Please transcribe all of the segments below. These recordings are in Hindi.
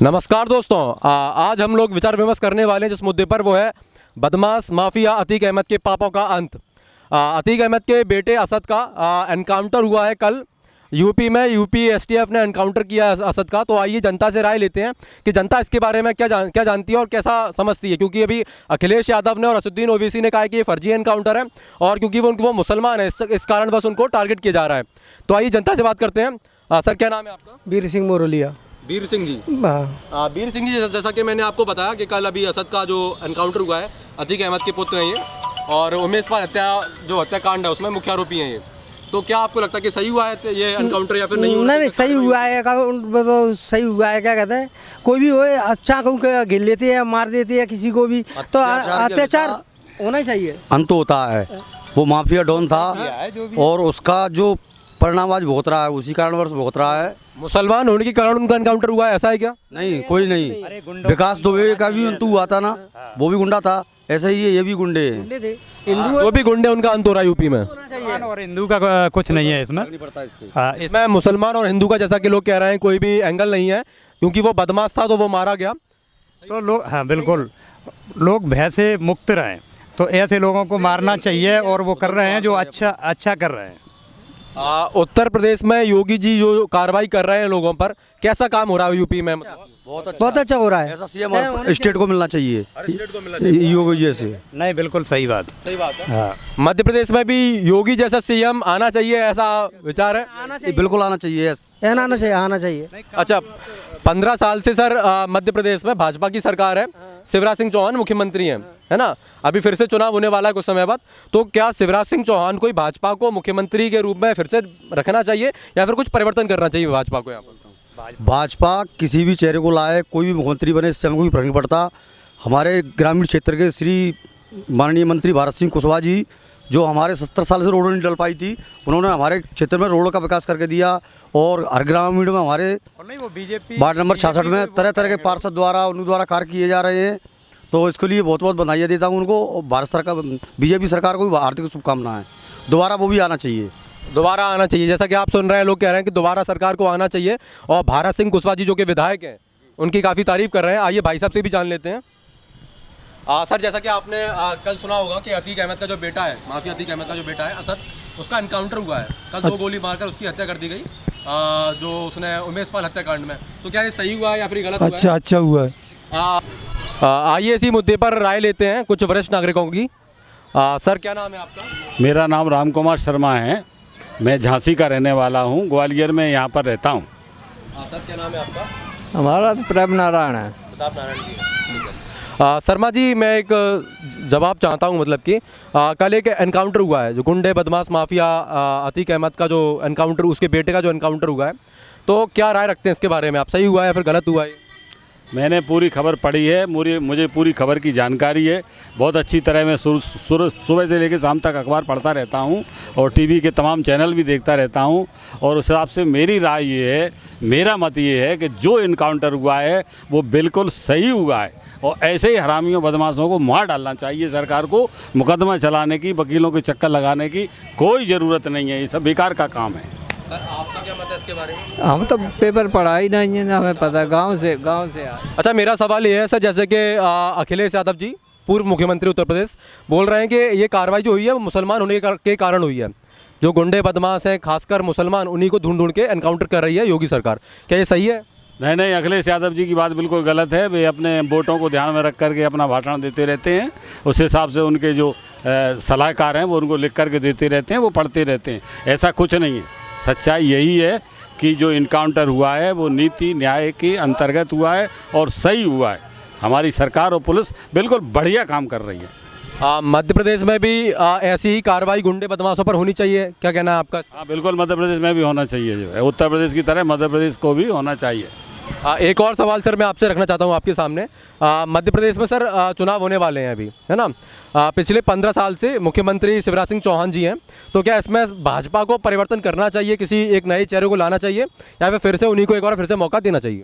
नमस्कार दोस्तों, आज हम लोग विचार विमर्श करने वाले हैं जिस मुद्दे पर, वो है बदमाश माफिया अतीक अहमद के पापों का अंत। अतीक अहमद के बेटे असद का एनकाउंटर हुआ है कल यूपी में। यूपी एसटीएफ ने एनकाउंटर किया है असद का। तो आइए जनता से राय लेते हैं कि जनता इसके बारे में क्या जानती है और कैसा समझती है, क्योंकि अभी अखिलेश यादव ने और असदुद्दीन ओवैसी ने कहा है कि ये फर्जी एनकाउंटर है और क्योंकि वो मुसलमान है इस कारण बस उनको टारगेट किया जा रहा है। तो आइए जनता से बात करते हैं। सर, क्या नाम है आपका? वीर सिंह मोरलिया। वीर सिंह जी। हाँ। वीर सिंह जी, जैसा कि मैंने आपको बताया कि कल अभी असद का जो एनकाउंटर हुआ है, अतीक अहमद के पुत्र हैं ये, और उमेश पाल हत्याकांड है उसमें मुख्य आरोपी हैं ये। तो क्या आपको लगता है कि सही हुआ है ये एनकाउंटर या फिर नहीं हुआ? नहीं, सही हुआ है। तो सही हुआ है। क्या कहते हैं, कोई भी हो अच्छा कहूँ के गिर लेते हैं, मार देते हैं किसी को भी, तो अत्याचार होना ही चाहिए। अंत होता है। वो माफिया डॉन था और उसका जो परिणाम आज भुगत रहा है, उसी कारणवश भुगत रहा है। मुसलमान होने के कारण उनका एनकाउंटर हुआ है, ऐसा है क्या? नहीं, कोई नहीं। विकास दुबे का भी अंत हुआ था ना, वो भी गुंडा था। ऐसा ही है, ये भी गुंडे हैं। वो भी गुंडे, उनका अंत हो रहा है यूपी में। और हिंदू का कुछ नहीं है इसमें। इसमें मुसलमान और हिंदू का, जैसा कि लोग कह रहे हैं, कोई भी एंगल नहीं है, क्योंकि वो बदमाश था तो वो मारा गया। तो लोग, हाँ बिल्कुल, लोग भय से मुक्त रहें, तो ऐसे लोगों को मारना चाहिए और वो कर रहे हैं जो अच्छा कर रहे हैं। उत्तर प्रदेश में योगी जी जो कार्रवाई कर रहे हैं लोगों पर, कैसा काम हो रहा है यूपी में? बहुत अच्छा हो रहा है। ऐसा सीएम स्टेट को मिलना चाहिए, स्टेट को मिलना चाहिए योगी जैसे। नहीं, बिल्कुल सही बात है। हाँ। मध्य प्रदेश में भी योगी जैसा सीएम आना चाहिए, ऐसा विचार है? बिल्कुल आना चाहिए। आना चाहिए। अच्छा, 15 साल से सर मध्य प्रदेश में भाजपा की सरकार है, शिवराज सिंह चौहान मुख्यमंत्री हैं, है ना? अभी फिर से चुनाव होने वाला है कुछ समय बाद। तो क्या शिवराज सिंह चौहान को भाजपा को मुख्यमंत्री के रूप में फिर से रखना चाहिए या फिर कुछ परिवर्तन करना चाहिए भाजपा को? यहाँ पर भाजपा किसी भी चेहरे को लाए, कोई भी मुख्यमंत्री बने, इससे हमको भी फर्क नहीं पड़ता। हमारे ग्रामीण क्षेत्र के श्री माननीय मंत्री भारत सिंह कुशवाहा जी, जो हमारे 70 साल से रोड नहीं डल पाई थी, उन्होंने हमारे क्षेत्र में रोड का विकास करके दिया। और हर ग्रामीण में हमारे वार्ड नंबर 66 में तरह तरह के पार्षद द्वारा उन द्वारा कार्य किए जा रहे हैं। तो इसके लिए बहुत बहुत बधाई देता हूँ उनको। भारत सरकार, बीजेपी सरकार को भी हार्दिक शुभकामनाएं। दोबारा वो भी आना चाहिए। दोबारा आना चाहिए, जैसा कि आप सुन रहे हैं, लोग कह रहे हैं कि दोबारा सरकार को आना चाहिए। और भारत सिंह कुशवाहा जी जो कि विधायक हैं, उनकी काफ़ी तारीफ कर रहे हैं। आइए भाई साहब से भी जान लेते हैं। सर, जैसा कि आपने कल सुना होगा कि अतीक अहमद का जो बेटा है, माफिया अतीक अहमद का जो बेटा है असद, उसका एनकाउंटर हुआ है कल। 2 गोली मारकर उसकी हत्या कर दी गई, जो उसने उमेश पाल हत्याकांड में। तो क्या ये सही हुआ है या फिर गलत हुआ है? अच्छा हुआ है। आइए इसी मुद्दे पर राय लेते हैं कुछ वरिष्ठ नागरिकों की। सर, क्या नाम है आपका? मेरा नाम राम कुमार शर्मा है। मैं झांसी का रहने वाला हूँ, ग्वालियर में यहाँ पर रहता हूँ। सर, क्या नाम है आपका? हमारा तो प्रताप नारायण है। प्रताप नारायण जी। शर्मा जी, मैं एक जवाब चाहता हूँ, मतलब कि कल एक एनकाउंटर हुआ है, जो गुंडे बदमाश माफिया अतीक अहमद का जो एनकाउंटर, उसके बेटे का जो एनकाउंटर हुआ है, तो क्या राय रखते हैं इसके बारे में आप? सही हुआ है या फिर गलत हुआ है? मैंने पूरी खबर पढ़ी है, मुझे पूरी खबर की जानकारी है। बहुत अच्छी तरह मैं सुबह से लेकर शाम तक अखबार पढ़ता रहता हूँ और टीवी के तमाम चैनल भी देखता रहता हूँ। और उस हिसाब से मेरी राय ये है, मेरा मत ये है कि जो इनकाउंटर हुआ है वो बिल्कुल सही हुआ है। और ऐसे ही हरामियों बदमाशों को मार डालना चाहिए। सरकार को मुकदमा चलाने की, वकीलों के चक्कर लगाने की कोई ज़रूरत नहीं है। ये सब बेकार का काम है। सर, आपका क्या मत है इसके बारे में? हम तो पेपर पढ़ा ही नहीं है ना, हमें पता। गांव से अच्छा, मेरा सवाल ये है सर, जैसे कि अखिलेश यादव जी, पूर्व मुख्यमंत्री उत्तर प्रदेश, बोल रहे हैं कि ये कार्रवाई जो हुई है वो मुसलमान होने के कारण हुई है। जो गुंडे बदमाश हैं, खासकर मुसलमान, उन्हीं को ढूंढ के एनकाउंटर कर रही है योगी सरकार। क्या ये सही है? नहीं, अखिलेश यादव जी की बात बिल्कुल गलत है। वे अपने वोटों को ध्यान में रख करके अपना भाषण देते रहते हैं। उस हिसाब से उनके जो सलाहकार हैं वो उनको लिख करके देते रहते हैं, वो पढ़ते रहते हैं। ऐसा कुछ नहीं है। सच्चाई यही है कि जो इनकाउंटर हुआ है वो नीति न्याय के अंतर्गत हुआ है और सही हुआ है। हमारी सरकार और पुलिस बिल्कुल बढ़िया काम कर रही है। मध्य प्रदेश में भी ऐसी ही कार्रवाई गुंडे बदमाशों पर होनी चाहिए, क्या कहना है आपका? हाँ, बिल्कुल मध्य प्रदेश में भी होना चाहिए। जो है उत्तर प्रदेश की तरह मध्य प्रदेश को भी होना चाहिए। एक और सवाल सर मैं आपसे रखना चाहता हूँ आपके सामने। मध्य प्रदेश में सर चुनाव होने वाले हैं अभी, है ना? पिछले 15 साल से मुख्यमंत्री शिवराज सिंह चौहान जी हैं। तो क्या इसमें भाजपा को परिवर्तन करना चाहिए, किसी एक नए चेहरे को लाना चाहिए, या फिर से उन्हीं को एक बार फिर से मौका देना चाहिए?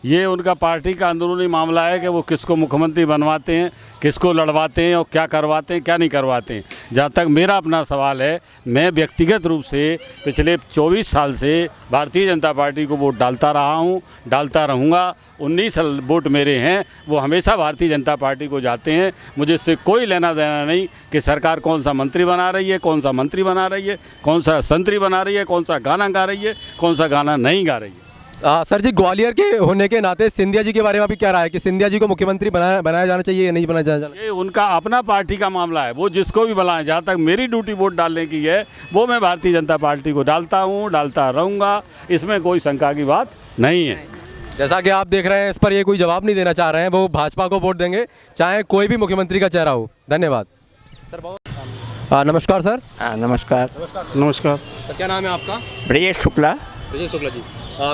ये उनका पार्टी का अंदरूनी मामला है कि वो किसको मुख्यमंत्री बनवाते हैं, किसको लड़वाते हैं और क्या करवाते हैं, क्या नहीं करवाते हैं। जहाँ तक मेरा अपना सवाल है, मैं व्यक्तिगत रूप से पिछले 24 साल से भारतीय जनता पार्टी को वोट डालता रहा हूँ, डालता रहूँगा। 19 वोट मेरे हैं, वो हमेशा भारतीय जनता पार्टी को जाते हैं। मुझे इससे कोई लेना देना नहीं कि सरकार कौन सा मंत्री बना रही है, कौन सा मंत्री बना रही है, कौन सा संतरी बना रही है, कौन सा गाना गा रही है, कौन सा गाना नहीं गा रही है। सर जी, ग्वालियर के होने के नाते सिंधिया जी के बारे में आपकी क्या राय है कि सिंधिया जी को मुख्यमंत्री बनाया जाना चाहिए या नहीं बनाया जाना? ये उनका अपना पार्टी का मामला है, वो जिसको भी बुलाएं। जहाँ तक मेरी ड्यूटी वोट डालने की है, वो मैं भारतीय जनता पार्टी को डालता हूँ, डालता रहूँगा। इसमें कोई शंका की बात नहीं है। जैसा कि आप देख रहे हैं, इस पर ये कोई जवाब नहीं देना चाह रहे हैं, वो भाजपा को वोट देंगे चाहे कोई भी मुख्यमंत्री का चेहरा हो। धन्यवाद सर। बहुत नमस्कार सर। नमस्कार। नमस्कार सर, क्या नाम है आपका? ब्रजेश शुक्ला। ब्रजेश शुक्ला जी।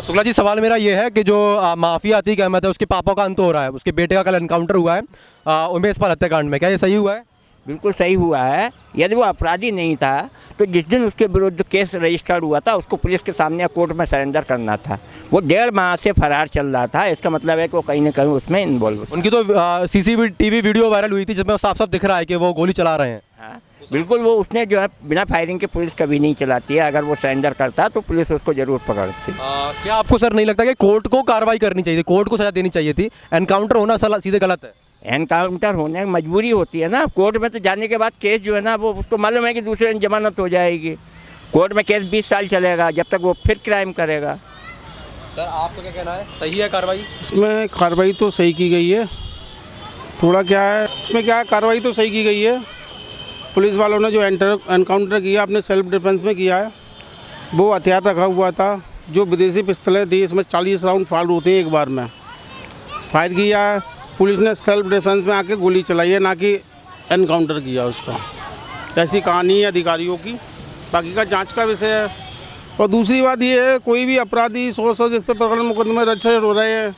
शुक्ला जी, सवाल मेरा ये है कि जो माफिया अतीक अहमद है, उसके पापा का अंत हो रहा है, उसके बेटे का कल एनकाउंटर हुआ है उमेश पाल हत्याकांड में, क्या ये सही हुआ है? बिल्कुल सही हुआ है। यदि वो अपराधी नहीं था तो जिस दिन उसके विरुद्ध केस रजिस्टर्ड हुआ था उसको पुलिस के सामने कोर्ट में सरेंडर करना था। वो 1.5 माह से फरार चल रहा था, इसका मतलब है कि वो कहीं ना कहीं उसमें इन्वॉल्व। उनकी तो CCTV वीडियो वायरल हुई थी जिसमें साफ साफ दिख रहा है कि वो गोली चला रहे हैं। हाँ बिल्कुल, वो उसने जो है बिना फायरिंग के पुलिस कभी नहीं चलाती है। अगर वो सरेंडर करता तो पुलिस उसको ज़रूर पकड़ती। क्या आपको सर नहीं लगता कि कोर्ट को कार्रवाई करनी चाहिए थी, कोर्ट को सजा देनी चाहिए थी? एनकाउंटर होना सीधे गलत है। एनकाउंटर होने की मजबूरी होती है ना। कोर्ट में तो जाने के बाद केस जो है ना, वो उसको मालूम है कि दूसरे दिन जमानत हो जाएगी। कोर्ट में केस 20 साल चलेगा, जब तक वो फिर क्राइम करेगा। सर, आपका क्या कहना है, सही है कार्रवाई? इसमें कार्रवाई तो सही की गई है। थोड़ा क्या है इसमें, क्या है, कार्रवाई तो सही की गई है। पुलिस वालों ने जो एनकाउंटर किया अपने सेल्फ डिफेंस में किया है। वो हथियार रखा हुआ था, जो विदेशी पिस्तलें थी, इसमें 40 राउंड फायर होते हैं एक बार में। फायर किया है, पुलिस ने सेल्फ डिफेंस में आके गोली चलाई है, ना कि एनकाउंटर किया उसका। ऐसी कहानी है अधिकारियों की, बाकी का जांच का विषय है। और दूसरी बात ये है, कोई भी अपराधी 100 जिस पर प्रकरण मुकदमे रजिस्टर हो रहे हैं,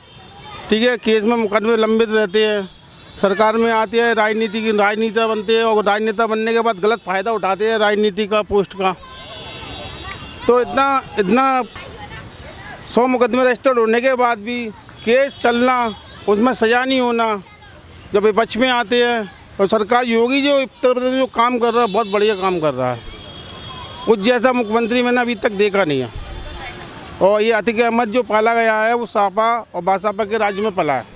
ठीक है, केस में मुकदमे लंबित रहते हैं, सरकार में आते हैं, राजनीति बनते हैं और राजनेता बनने के बाद गलत फ़ायदा उठाते हैं राजनीति का, पोस्ट का। तो इतना 100 मुकदमे रजिस्टर्ड होने के बाद भी केस चलना, उसमें सजा नहीं होना, जब विपक्ष में आते हैं। और सरकार योगी जो उत्तर प्रदेश में जो काम कर रहा है, बहुत बढ़िया काम कर रहा है। उस जैसा मुख्यमंत्री मैंने अभी तक देखा नहीं है। और ये अतीक अहमद जो पाला गया है, वो सापा और बासपा के राज्य में पला है।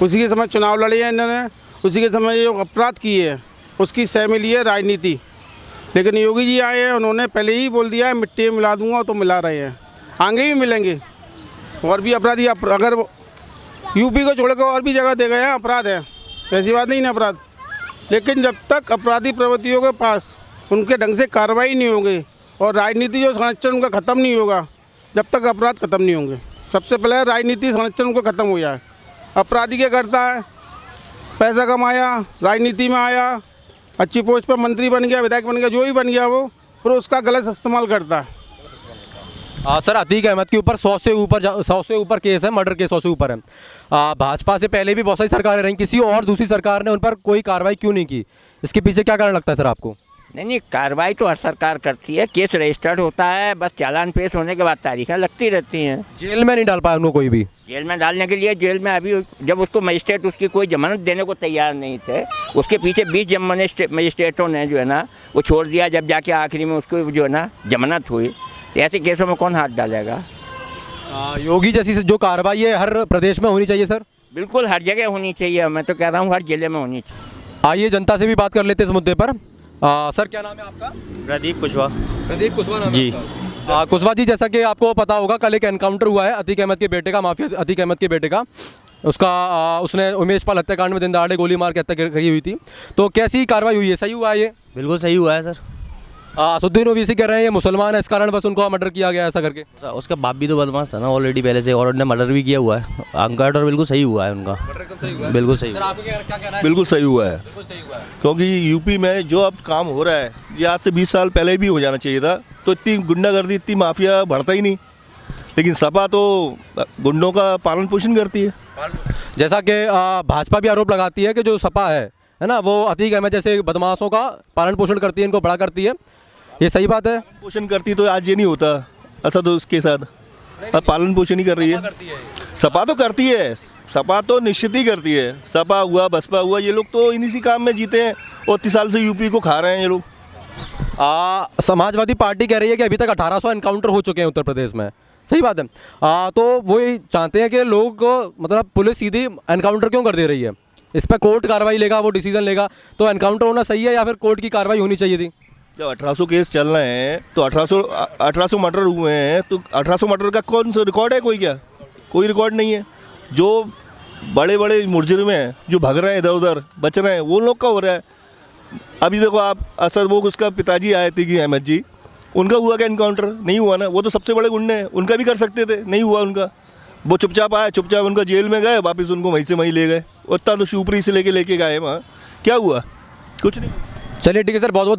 उसी के समय चुनाव लड़े हैं इन्होंने, उसी के समय जो अपराध किए हैं उसकी सह मिली है राजनीति। लेकिन योगी जी आए हैं, उन्होंने पहले ही बोल दिया है मिट्टी में मिला दूंगा, तो मिला रहे हैं, आगे भी मिलेंगे। और भी अपराधी अगर यूपी को छोड़कर और भी जगह दे गए हैं, अपराध है, ऐसी बात नहीं ना अपराध। लेकिन जब तक अपराधी प्रवृत्तियों के पास उनके ढंग से कार्रवाई नहीं होगी और राजनीति जो संरक्षण उनका ख़त्म नहीं होगा, जब तक अपराध ख़त्म नहीं होंगे। सबसे पहले राजनीति संरक्षण उनको ख़त्म हो जाए। अपराधी क्या करता है, पैसा कमाया, राजनीति में आया, अच्छी पोस्ट पर मंत्री बन गया, विधायक बन गया, जो भी बन गया वो, फिर उसका गलत इस्तेमाल करता है। सर, अतीक अहमद के ऊपर 100 से ऊपर केस है, मर्डर केस 100 से ऊपर है। भाजपा से पहले भी बहुत सारी सरकारें रहीं, किसी और दूसरी सरकार ने उन पर कोई कार्रवाई क्यों नहीं की? इसके पीछे क्या कारण लगता है सर आपको? नहीं, कार्रवाई तो हर सरकार करती है। केस रजिस्टर्ड होता है, बस चालान पेश होने के बाद तारीखें लगती रहती हैं। जेल में नहीं डाल पाया उनको कोई भी? जेल में डालने के लिए, जेल में अभी जब उसको मजिस्ट्रेट उसकी कोई जमानत देने को तैयार नहीं थे, उसके पीछे 20 मजिस्ट्रेटों ने जो है ना वो छोड़ दिया, जब जाके आखिरी में उसको जो है ना जमानत हुई। ऐसे केसों में कौन हाथ डालेगा? योगी जैसी जो कार्रवाई है हर प्रदेश में होनी चाहिए सर? बिल्कुल, हर जगह होनी चाहिए। मैं तो कह रहा हूँ हर जिले में होनी चाहिए। आइए जनता से भी बात कर लेते हैं इस मुद्दे पर। सर, क्या नाम है आपका? प्रदीप कुशवाहा। प्रदीप कुशवाहा नाम है जी। आपका? कुशवाहा जी, जैसा कि आपको पता होगा, कल एक एनकाउंटर हुआ है अतीक अहमद के बेटे का, माफिया अतीक अहमद के बेटे का। उसने उमेश पाल हत्याकांड में दिन दहाड़े गोली मार के हत्या की हुई थी। तो कैसी कार्रवाई हुई है, सही हुआ है ये? बिल्कुल सही हुआ है सर। असुद्दीन ओवैसी कह रहे हैं ये मुसलमान है, इस कारण बस उनको मर्डर किया गया ऐसा करके। उसका बाप भी तो बदमाश था ना ऑलरेडी पहले से, और उन्होंने मर्डर भी किया हुआ है। एनकाउंटर बिल्कुल सही हुआ है उनका, बिल्कुल सही। सर, आपको क्या कहना है? बिल्कुल सही हुआ है, बिल्कुल सही हुआ है। क्योंकि यूपी में जो अब काम हो रहा है ये आज से 20 साल पहले भी हो जाना चाहिए था। तो इतनी गुंडागर्दी, इतनी माफिया बढ़ता ही नहीं। लेकिन सपा तो गुंडों का पालन पोषण करती है। जैसा कि भाजपा भी आरोप लगाती है कि जो सपा है ना, वो अतीक अहमद जैसे बदमाशों का पालन पोषण करती है, इनको बड़ा करती है, ये सही बात है? पोषण करती तो आज ये नहीं होता ऐसा। तो उसके साथ अब पालन पोषण ही कर रही है। सपा तो करती है, सपा तो निश्चित ही करती है। सपा हुआ, बसपा हुआ, ये लोग तो इन्हीं सी काम में जीते हैं। और 30 साल से यूपी को खा रहे हैं ये लोग। समाजवादी पार्टी कह रही है कि अभी तक 1800 एनकाउंटर हो चुके हैं उत्तर प्रदेश में, सही बात है। तो वो ये चाहते हैं कि लोग मतलब पुलिस सीधी एनकाउंटर क्यों कर दे रही है, इस पर कोर्ट कार्रवाई लेगा, वो डिसीजन लेगा, तो एनकाउंटर होना सही है या फिर कोर्ट की कार्रवाई होनी चाहिए थी? जब 1800 केस चल रहे हैं तो 1800 मर्डर हुए हैं, तो 1800 मर्डर का कौन सा रिकॉर्ड है? कोई क्या? कोई रिकॉर्ड नहीं है। जो बड़े बड़े मुजरिम हैं जो भाग रहे हैं इधर उधर बच रहे हैं, वो लोग का हो रहा है। अभी देखो आप असद, वो उसका पिताजी आए थे कि अहमद जी, उनका हुआ क्या एनकाउंटर? नहीं हुआ ना। वो तो सबसे बड़े गुंडे हैं, उनका भी कर सकते थे, नहीं हुआ उनका। वो चुपचाप आए, चुपचाप उनका जेल में गए, वापस उनको वहीं से वहीं ले गए। उतना तो शिवपुरी से लेके गए वहाँ, क्या हुआ? कुछ नहीं। चलिए ठीक है सर, बहुत बहुत